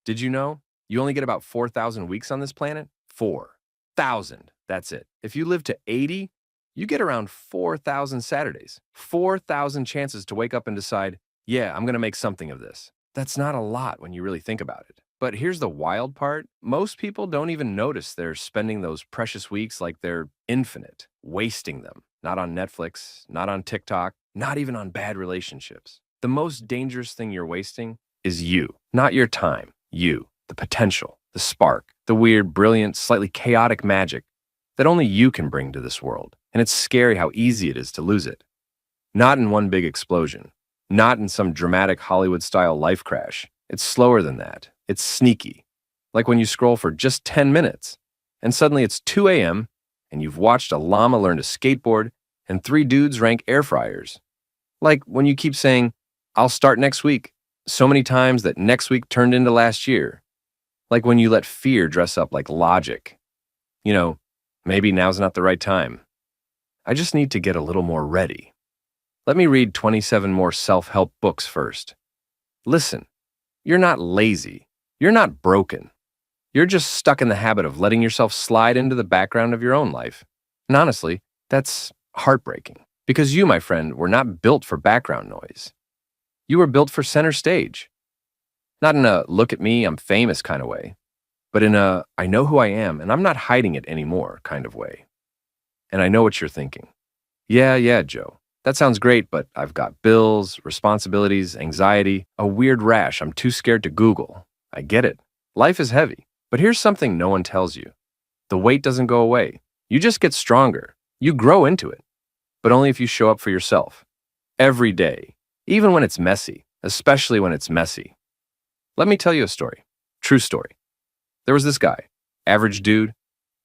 Did you know you only get about 4,000 weeks on this planet? 4,000. That's it. If you live to 80, you get around 4,000 Saturdays. 4,000 chances to wake up and decide, yeah, I'm going to make something of this. That's not a lot when you really think about it. But here's the wild part. Most people don't even notice they're spending those precious weeks like they're infinite, wasting them. Not on Netflix, not on TikTok, not even on bad relationships. The most dangerous thing you're wasting is you, not your time. You, the potential, the spark, the weird, brilliant, slightly chaotic magic that only you can bring to this world. And it's scary how easy it is to lose it. Not in one big explosion, not in some dramatic Hollywood-style life crash. It's slower than that. It's sneaky. Like when you scroll for just 10 minutes, and suddenly it's 2 a.m., and you've watched a llama learn to skateboard, and 3 dudes rank air fryers. Like when you keep saying, I'll start next week, so many times that next week turned into last year. Like when you let fear dress up like logic. You know, maybe now's not the right time. I just need to get a little more ready. Let me read 27 more self-help books first. Listen, you're not lazy. You're not broken. You're just stuck in the habit of letting yourself slide into the background of your own life. And honestly, that's heartbreaking. Because you, my friend, were not built for background noise. You were built for center stage. Not in a look at me, I'm famous kind of way, but in a I know who I am and I'm not hiding it anymore kind of way. And I know what you're thinking. Yeah, Joe. That sounds great, but I've got bills, responsibilities, anxiety, a weird rash I'm too scared to Google. I get it. Life is heavy. But here's something no one tells you. The weight doesn't go away. You just get stronger. You grow into it. But only if you show up for yourself. Every day. Even when it's messy. Especially when it's messy. Let me tell you a story. True story. There was this guy. Average dude.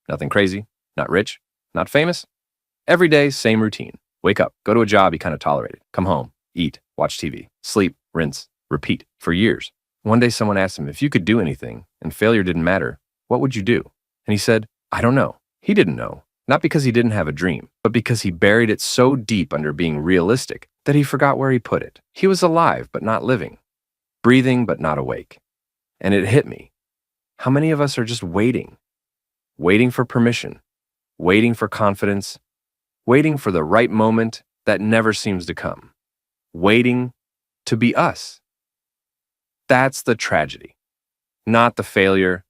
Nothing crazy. Not rich. Not famous. Every day, same routine. Wake up. Go to a job he kind of tolerated. Come home. Eat. Watch TV. Sleep. Rinse. Repeat. For years. One day someone asked him if you could do anything and failure didn't matter, what would you do? And he said, I don't know. He didn't know. Not because he didn't have a dream, but because he buried it so deep under being realistic that he forgot where he put it. He was alive, but not living. Breathing, but not awake. And it hit me. How many of us are just waiting? Waiting for permission. Waiting for confidence. Waiting for the right moment that never seems to come. Waiting to be us. That's the tragedy. Not the failure.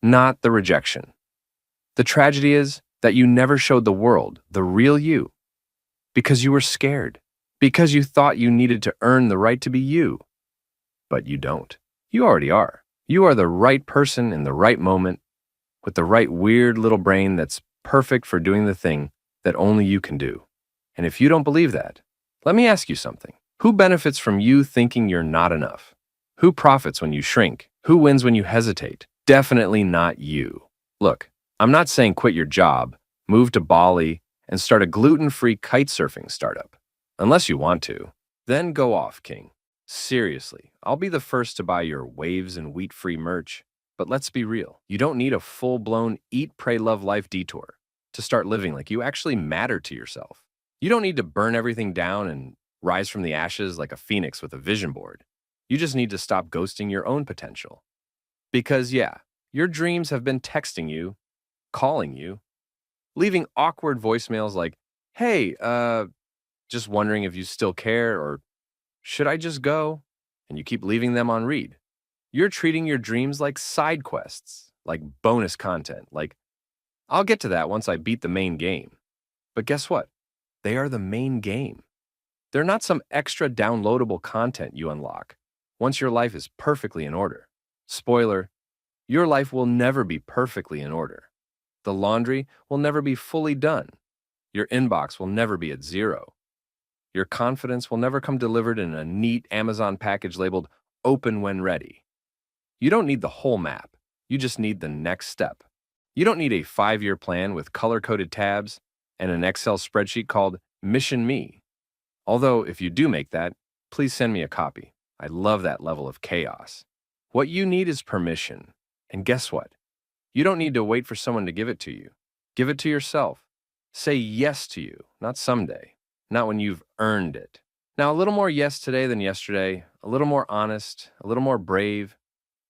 Not the rejection. The tragedy is that you never showed the world the real you because you were scared, because you thought you needed to earn the right to be you. But you don't. You already are. You are the right person in the right moment with the right weird little brain that's perfect for doing the thing that only you can do. And if you don't believe that, let me ask you something. Who benefits from you thinking you're not enough? Who profits when you shrink? Who wins when you hesitate? Definitely not you. Look, I'm not saying quit your job, move to Bali, and start a gluten-free kite surfing startup. Unless you want to. Then go off, King. Seriously, I'll be the first to buy your waves and wheat-free merch. But let's be real. You don't need a full-blown eat, pray, love life detour to start living like you actually matter to yourself. You don't need to burn everything down and rise from the ashes like a phoenix with a vision board. You just need to stop ghosting your own potential. Because yeah, your dreams have been texting you, calling you, leaving awkward voicemails like, hey, just wondering if you still care, or should I just go? And you keep leaving them on read. You're treating your dreams like side quests, like bonus content, like, I'll get to that once I beat the main game. But guess what? They are the main game. They're not some extra downloadable content you unlock once your life is perfectly in order. Spoiler, your life will never be perfectly in order. The laundry will never be fully done. Your inbox will never be at 0. Your confidence will never come delivered in a neat Amazon package labeled open when ready. You don't need the whole map. You just need the next step. You don't need a 5-year plan with color-coded tabs and an Excel spreadsheet called Mission Me. Although, if you do make that, please send me a copy. I love that level of chaos. What you need is permission. And guess what? You don't need to wait for someone to give it to you. Give it to yourself. Say yes to you, not someday, not when you've earned it. Now, a little more yes today than yesterday, a little more honest, a little more brave,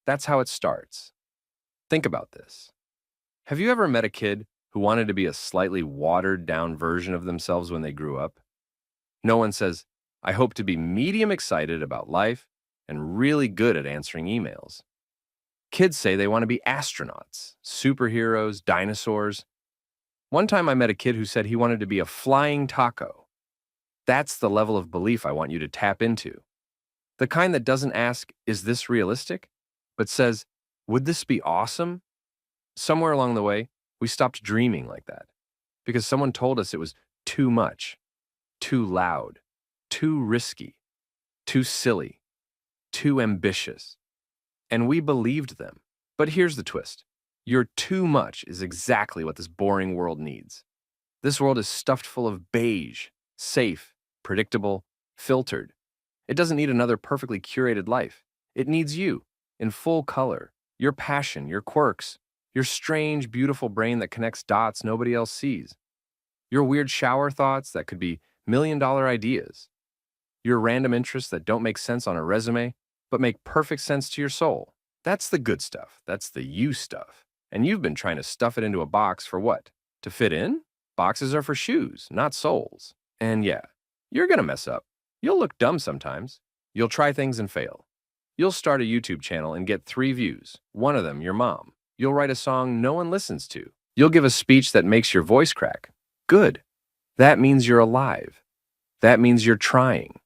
That's how it starts. Think about this. Have you ever met a kid who wanted to be a slightly watered down version of themselves when they grew up? No one says, I hope to be medium excited about life and really good at answering emails. Kids say they want to be astronauts, superheroes, dinosaurs. One time I met a kid who said he wanted to be a flying taco. That's the level of belief I want you to tap into. The kind that doesn't ask, is this realistic? But says, would this be awesome? Somewhere along the way, we stopped dreaming like that because someone told us it was too much, too loud, too risky, too silly, too ambitious. And we believed them. But here's the twist. Your too much is exactly what this boring world needs. This world is stuffed full of beige, safe, predictable, filtered. It doesn't need another perfectly curated life. It needs you, in full color, your passion, your quirks, your strange, beautiful brain that connects dots nobody else sees, your weird shower thoughts that could be million-dollar ideas, your random interests that don't make sense on a resume, but make perfect sense to your soul. That's the good stuff. That's the you stuff. And you've been trying to stuff it into a box for what? To fit in? Boxes are for shoes, not souls. And yeah, you're gonna mess up. You'll look dumb sometimes. You'll try things and fail. You'll start a YouTube channel and get 3 views, one of them your mom. You'll write a song no one listens to. You'll give a speech that makes your voice crack. Good. That means you're alive. That means you're trying.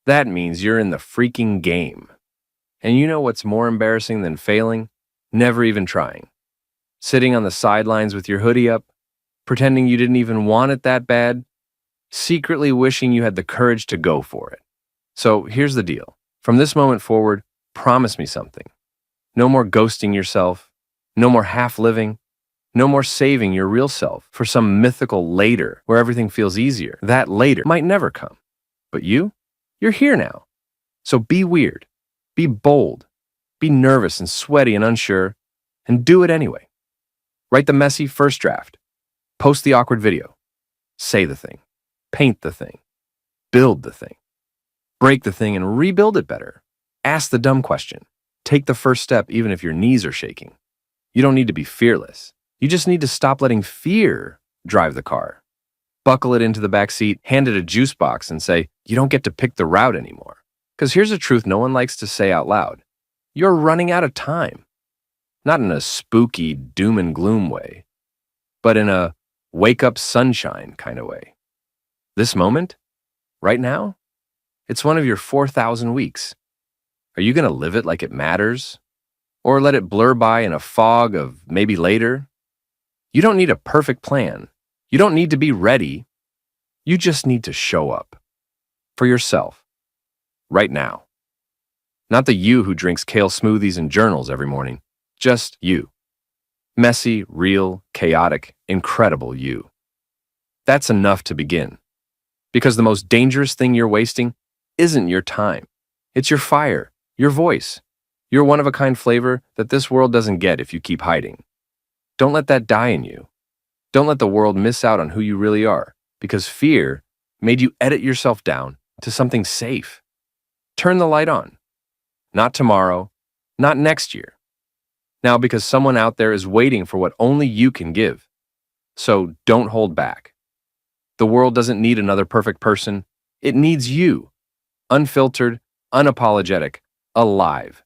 That means you're in the freaking game. And you know what's more embarrassing than failing? Never even trying. Sitting on the sidelines with your hoodie up, pretending you didn't even want it that bad, secretly wishing you had the courage to go for it. So here's the deal. From this moment forward, promise me something. No more ghosting yourself. No more half-living. No more saving your real self for some mythical later where everything feels easier. That later might never come. But you're here now. So be weird. Be bold. Be nervous and sweaty and unsure. And do it anyway. Write the messy first draft. Post the awkward video. Say the thing. Paint the thing. Build the thing. Break the thing and rebuild it better. Ask the dumb question. Take the first step even if your knees are shaking. You don't need to be fearless. You just need to stop letting fear drive the car. Buckle it into the back seat, hand it a juice box, and say, you don't get to pick the route anymore. Because here's a truth no one likes to say out loud. You're running out of time. Not in a spooky doom and gloom way, but in a wake up sunshine kind of way. This moment, right now, it's one of your 4,000 weeks. Are you going to live it like it matters? Or let it blur by in a fog of maybe later? You don't need a perfect plan. You don't need to be ready. You just need to show up. For yourself. Right now. Not the you who drinks kale smoothies and journals every morning. Just you. Messy, real, chaotic, incredible you. That's enough to begin. Because the most dangerous thing you're wasting isn't your time. It's your fire, your voice, your one-of-a-kind flavor that this world doesn't get if you keep hiding. Don't let that die in you. Don't let the world miss out on who you really are, because fear made you edit yourself down to something safe. Turn the light on. Not tomorrow, not next year. Now, because someone out there is waiting for what only you can give. So don't hold back. The world doesn't need another perfect person. It needs you. Unfiltered, unapologetic, alive.